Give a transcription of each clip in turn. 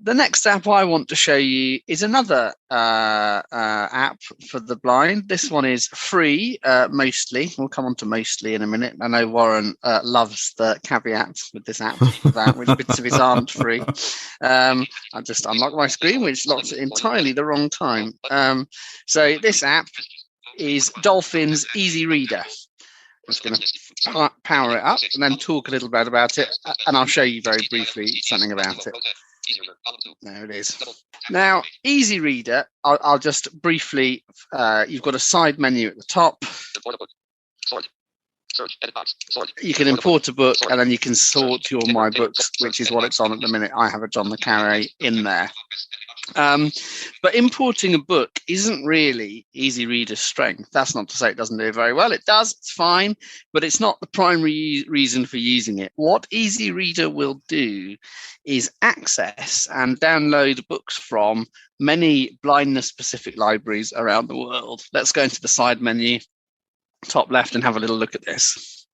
The next app I want to show you is another app for the blind. This one is free, mostly. We'll come on to mostly in a minute. I know Warren loves the caveats with this app, that which bits of it aren't free. I just unlocked my screen, which locks it entirely the wrong time. So this app is Dolphin's Easy Reader. I'm just going to power it up and then talk a little bit about it, and I'll show you very briefly something about it. There it is. Now, Easy Reader, I'll just briefly, you've got a side menu at the top. You can import a book and then you can sort your My Books, which is what it's on at the minute. I have a John le Carré in there. But importing a book isn't really Easy Reader's strength. That's not to say it doesn't do it very well. It does, it's fine, but it's not the primary reason for using it. What Easy Reader will do is access and download books from many blindness-specific libraries around the world. Let's go into the side menu, top left, and have a little look at this.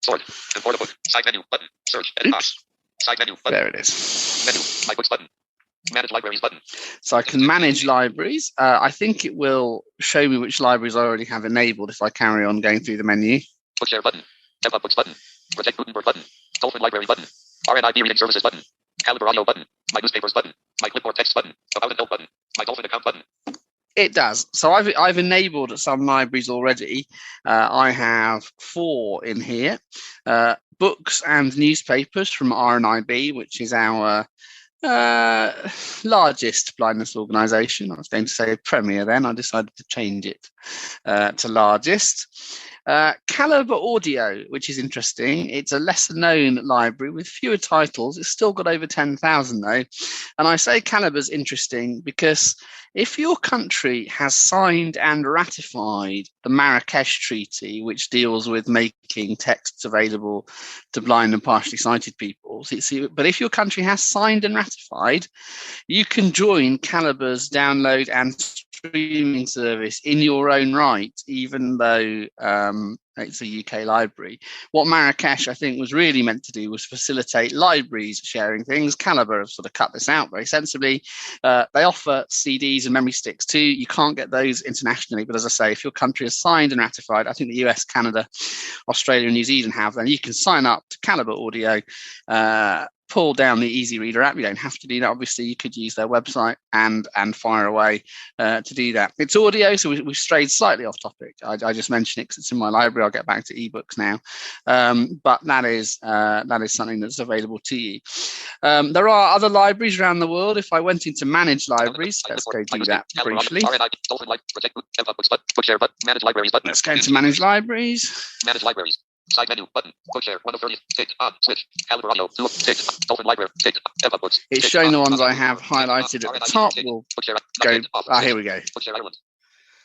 Sort, import a book, side menu, button, search, edit box. Side menu, button. There it is. Menu, My Books button. Manage libraries button. So I can manage libraries. I think it will show me which libraries I already have enabled if I carry on going through the menu. Bookshare button. Dev Books button. Protect Gutenberg button. Dolphin Library button. RNIB Reading Services button. Caliber Audio button. My Newspapers button. My Clipboard Text button. About a Note button. My Dolphin Account button. It does. So I've enabled some libraries already. I have 4 in here. Books and newspapers from RNIB, which is our largest blindness organisation. I was going to say Premier then. I decided to change it to largest. Caliber Audio, which is interesting. It's a lesser known library with fewer titles. It's still got over 10,000 though. And I say Caliber's interesting because if your country has signed and ratified the Marrakesh Treaty, which deals with making texts available to blind and partially sighted people, but if your country has signed and ratified, you can join Caliber's download and streaming service in your own right, even though it's a UK library. What Marrakesh, I think, was really meant to do was facilitate libraries sharing things. Caliber have sort of cut this out very sensibly. They offer CDs and memory sticks too. You can't get those internationally, but as I say, if your country has signed and ratified, I think the US, Canada, Australia, and New Zealand have, then you can sign up to Caliber Audio, pull down the Easy Reader app. You don't have to do that. Obviously, you could use their website and fire away to do that. It's audio, so we've strayed slightly off topic. I just mentioned it because it's in my library. I'll get back to ebooks now, but that is something that's available to you. There are other libraries around the world. If I went into manage libraries, let's go do that briefly. Let's go into manage libraries. Manage libraries. Side menu button. Bookshare 1 of 30. Tick on switch. Caliber Audio. Tick. Dolphin Library. Tick. Dev Books. It's showing the ones I have highlighted at the top. We'll go. Here we go. Bookshare Ireland.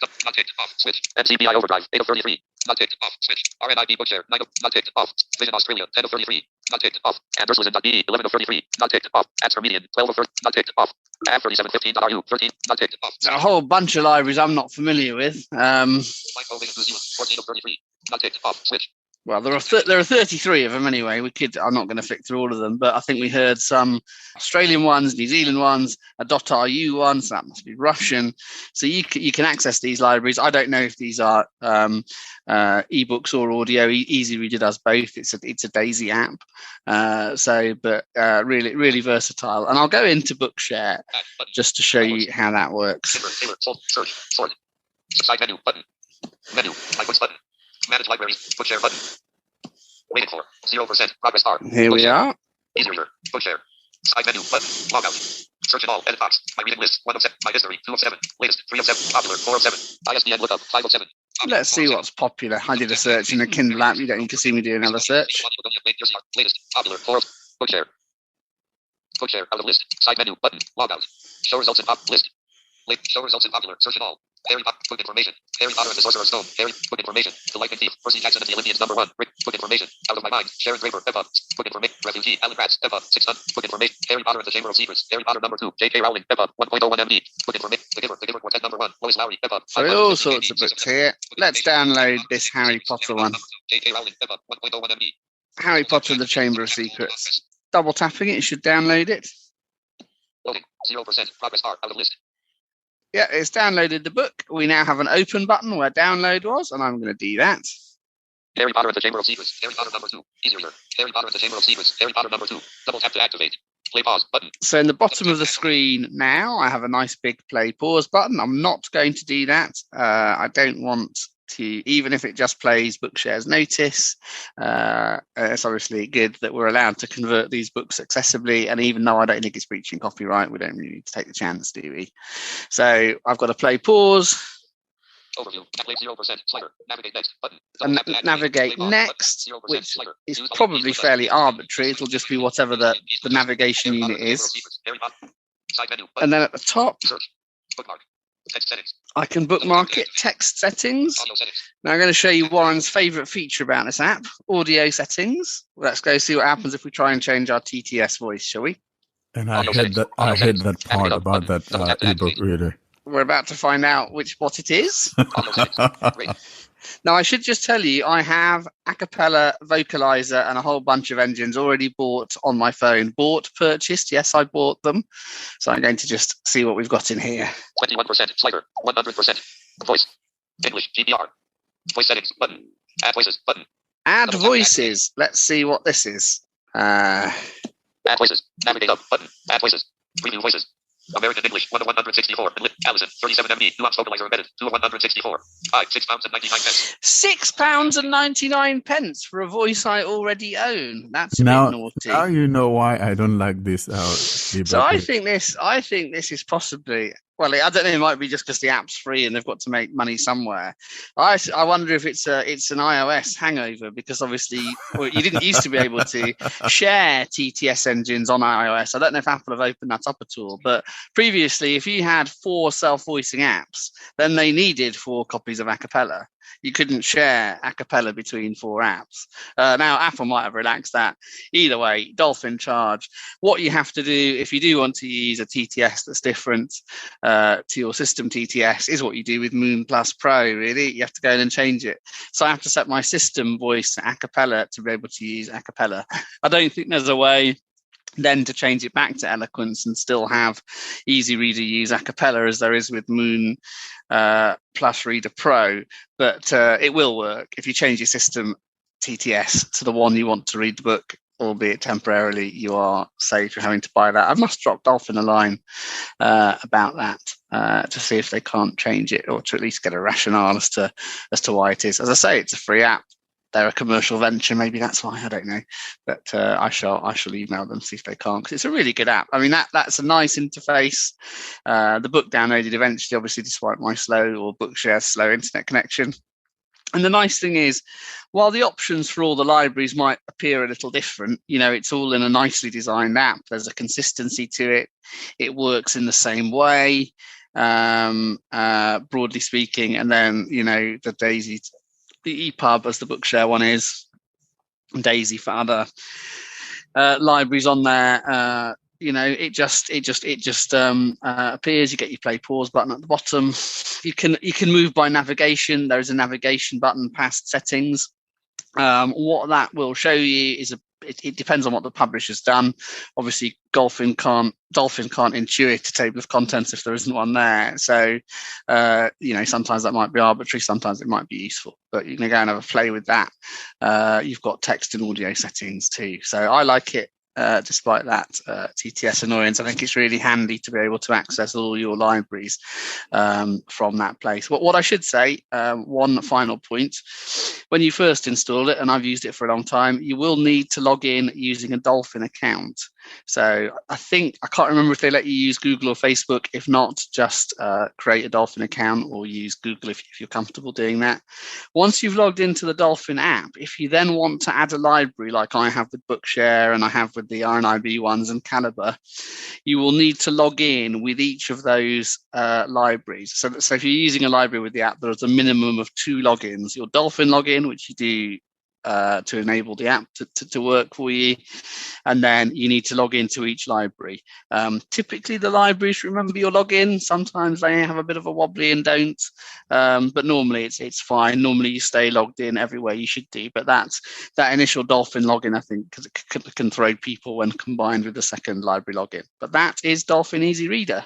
Not ticked off. Switch. MCBI Overdrive. 8 of 33. Not ticked off. Switch. RNIB Bookshare. 9 of. Not ticked off. Vision Australia. 10 of 33. Not ticked off. Anderslisten.be. 11 of 33. Not ticked off. Answer Median. 12 of 30. Not ticked off. Am3715.ru. 13. Not ticked off. A whole bunch of libraries I'm not familiar with. 14 of 33. Not ticked off. Switch. Well, there are 33 of them anyway. I'm not going to flick through all of them, but I think we heard some Australian ones, New Zealand ones, a .ru one, so that must be Russian. So you can access these libraries. I don't know if these are ebooks or audio. Easy Reader does both. It's a Daisy app, really really versatile. And I'll go into Bookshare just to show you how that works. Search. Side menu button. Menu. My Books button. Manage libraries. Bookshare button. Waiting for 0% progress bar. Here we are. Easy Reader. Bookshare. Side menu button. Log out. Search in all. Edit box. My reading list. 1 of 7. My history. 2 of 7. Latest. 3 of 7. Popular. 4 of 7. ISBN lookup. 5 of 7. Let's see what's popular. I did a search in a Kindle app. You don't need to see me do another search. Latest. Popular. 4 of. Bookshare. Bookshare. Out of list. Side menu button. Log out. Show results in pop list. Show results in popular. Search in all. Harry Potter. Book information. Harry Potter and the Sorcerer's Stone. Harry. Book information. The Lightning Thief. Percy Jackson and the Olympians #1. Rick. Book information. Out of my mind. Sharon Draper. Eva. Book information. Refugee. Alan Gratz. Eva. 6 Hunt. Book information. Harry Potter and the Chamber of Secrets. Harry Potter #2. J.K. Rowling. Eva. 1.01 MD. Book information. The Giver Quartet #1. Lois Lowry. Eva. So all sorts of books here. Let's download this Harry Potter one. J.K. Rowling. Eva. 1.01 MD. Harry Potter and the Chamber of Secrets. double tapping it should download it. Loading. 0%. Progress bar. Out of list. Yeah, it's downloaded the book. We now have an open button where download was, and I'm going to do that. Harry Potter and the Chamber of Secrets. Harry Potter number 2. Easy reader. Harry Potter and the Chamber of Secrets. Harry Potter number 2. Double tap to activate. Play pause button. So in the bottom of the screen now, I have a nice big play pause button. I'm not going to do that. I don't want to, even if it just plays Bookshare's notice. It's obviously good that we're allowed to convert these books accessibly. And even though I don't think it's breaching copyright, we don't really need to take the chance, do we? So I've got to play pause. Overview. Play 0%. Slider. Navigate next. Button. And navigate next, which is probably fairly arbitrary. It'll just be whatever the navigation unit is. And then at the top, Bookmark. Text settings. I can bookmark it. Text settings. Now I'm going to show you Warren's favourite feature about this app, audio settings. Let's go see what happens if we try and change our TTS voice, shall we? And I heard that part about that ebook reader. We're about to find out what it is. Now, I should just tell you, I have Acapella, Vocalizer, and a whole bunch of engines already bought on my phone. Purchased. Yes, I bought them. So I'm going to just see what we've got in here. 21%. Slider. 100%. Voice. English. GBR. Voice settings. Button. Add voices. Button. Add voices. Let's see what this is. Add voices. Navigate up. Button. Add voices. Preview voices. American English, 1 of 164. Allison, 37 MB. Nuance vocalizer embedded, 2 of 164. £6.99. £6.99 for a voice I already own. That's a bit naughty. Now you know why I don't like this. So I think this is possibly. Well, I don't know. It might be just because the app's free and they've got to make money somewhere. I wonder if it's an iOS hangover, because obviously you didn't used to be able to share TTS engines on iOS. I don't know if Apple have opened that up at all, but previously, if you had 4 self-voicing apps, then they needed 4 copies of Acapella. You couldn't share Acapella between 4 apps. Now, Apple might have relaxed that. Either way, Dolphin charge. What you have to do if you do want to use a TTS that's different to your system TTS is what you do with Moon Plus Pro, really. You have to go in and change it. So I have to set my system voice to Acapella to be able to use Acapella. I don't think there's a way then to change it back to Eloquence and still have Easy Reader use Acapella as there is with Moon Plus Reader Pro, but it will work if you change your system TTS to the one you want to read the book, albeit temporarily. You are safe from having to buy that. I must drop Dolphin a line about that to see if they can't change it, or to at least get a rationale as to why it is. As I say, it's a free app. They're a commercial venture, maybe that's why, I don't know. But I shall email them, see if they can't, because it's a really good app. I mean, that's a nice interface. The book downloaded eventually, obviously, despite my slow or Bookshare's slow internet connection. And the nice thing is, while the options for all the libraries might appear a little different, it's all in a nicely designed app. There's a consistency to it. It works in the same way, broadly speaking. And then, the Daisy, the EPUB, as the Bookshare one is, Daisy for other libraries on there. It just appears. You get your play pause button at the bottom. You can move by navigation. There is a navigation button past settings. What that will show you is it depends on what the publisher's done. Obviously, Dolphin can't intuit a table of contents if there isn't one there. So, sometimes that might be arbitrary, sometimes it might be useful. But you can go and have a play with that. You've got text and audio settings too. So I like it. Despite that TTS annoyance, I think it's really handy to be able to access all your libraries from that place. What I should say, one final point, when you first install it, and I've used it for a long time, you will need to log in using a Dolphin account. So I can't remember if they let you use Google or Facebook. If not, just create a Dolphin account or use Google if you're comfortable doing that. Once you've logged into the Dolphin app, if you then want to add a library like I have with Bookshare and I have with the RNIB ones and Calibre, you will need to log in with each of those libraries. So if you're using a library with the app, there's a minimum of 2 logins. Your Dolphin login, which you do to enable the app to work for you. And then you need to log into each library. Typically, the libraries remember your login. Sometimes they have a bit of a wobbly and don't, but normally it's fine. Normally you stay logged in everywhere you should do. But that initial Dolphin login, I think, can throw people when combined with the second library login. But that is Dolphin Easy Reader.